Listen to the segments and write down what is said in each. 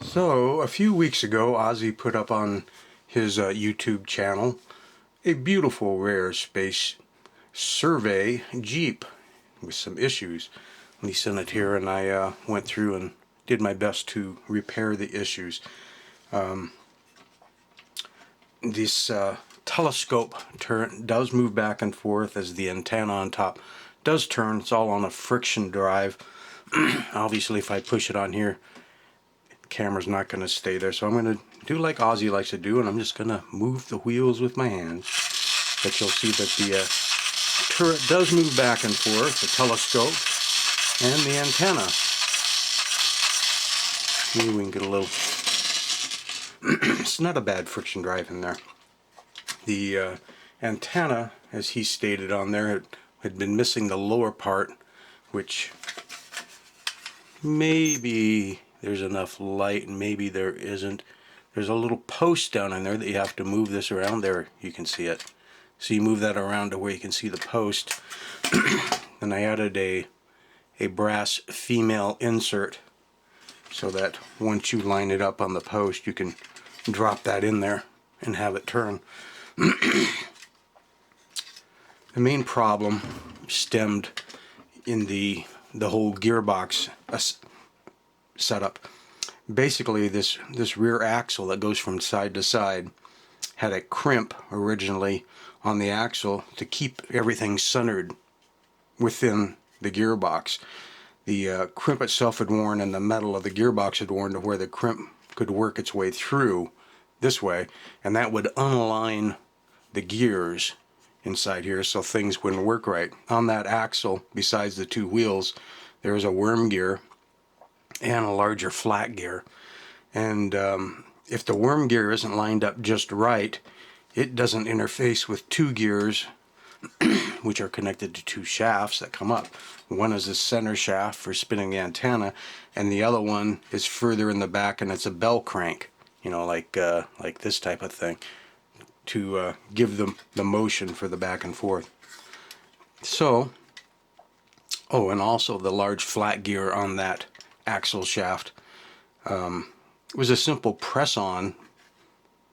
So, a few weeks ago, Ozzy put up on his YouTube channel a beautiful rare space survey Jeep with some issues. He sent it here and I went through and did my best to repair the issues. This telescope does move back and forth as the antenna on top does turn. It's all on a friction drive. Obviously, if I push it on here, the camera's not going to stay there, so I'm going to do like Ozzy likes to do, and I'm just going to move the wheels with my hands. But you'll see that the turret does move back and forth, the telescope and the antenna. Maybe we can get a little it's not a bad friction drive in there. The antenna, as he stated on there, had been missing the lower part, which maybe there's enough light and maybe there isn't. There's a little post down in there that you have to move this around. There, you can see it. So you move that around to where you can see the post. And I added a brass female insert so that once you line it up on the post, you can drop that in there and have it turn. The main problem stemmed in the whole gearbox setup. Basically, this rear axle that goes from side to side had a crimp originally on the axle to keep everything centered within the gearbox. The crimp itself had worn and the metal of the gearbox had worn to where the crimp could work its way through this way, and that would unline the gears inside here so things wouldn't work right. On that axle, besides the two wheels, there is a worm gear and a larger flat gear. And if the worm gear isn't lined up just right, it doesn't interface with two gears which are connected to two shafts that come up. One is the center shaft for spinning the antenna, and the other one is further in the back, and it's a bell crank, you know, like this type of thing, to give them the motion for the back and forth. So, oh, and also the large flat gear on that axle shaft was a simple press-on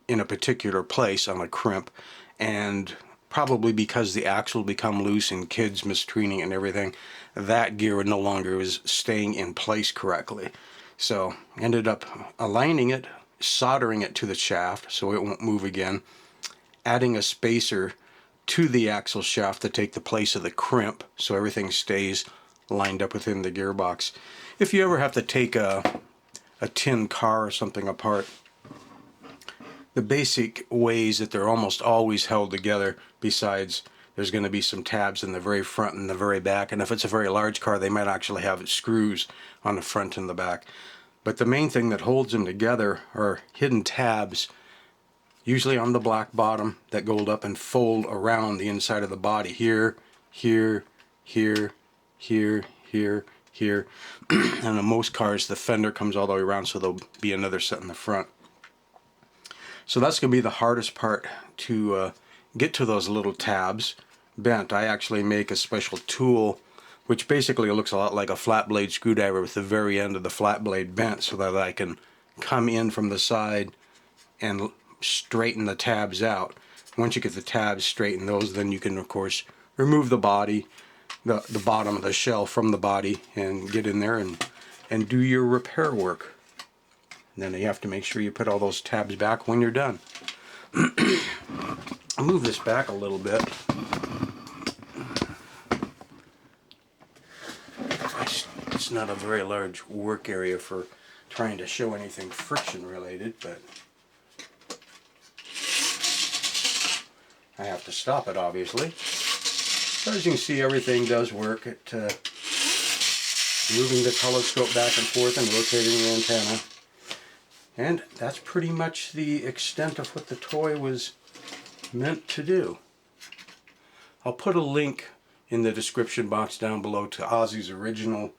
in a particular place on a crimp, and probably because the axle become loose and kids mistreating it and everything, that gear no longer was staying in place correctly. So ended up aligning it, soldering it to the shaft so it won't move again, adding a spacer to the axle shaft to take the place of the crimp so everything stays lined up within the gearbox. If you ever have to take a tin car or something apart, the basic ways that they're almost always held together, besides there's going to be some tabs in the very front and the very back, and if it's a very large car they might actually have screws on the front and the back. But the main thing that holds them together are hidden tabs, usually on the black bottom, that go up and fold around the inside of the body. Here, here, here, here, here, here. And in most cars the fender comes all the way around, so there'll be another set in the front. So that's going to be the hardest part, to get to those little tabs bent. I actually make a special tool which basically looks a lot like a flat blade screwdriver with the very end of the flat blade bent, so that I can come in from the side and straighten the tabs out. Once you get the tabs straightened, then you can of course remove the body, the bottom of the shell from the body, and get in there and do your repair work. And then you have to make sure you put all those tabs back when you're done. I'll move this back a little bit. It's not a very large work area for trying to show anything friction related, but I have to stop it obviously. So as you can see, everything does work at moving the telescope back and forth and rotating the antenna. And that's pretty much the extent of what the toy was meant to do. I'll put a link in the description box down below to Ozzy's original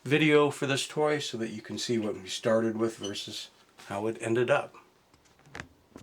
video for this toy so that you can see what we started with versus how it ended up.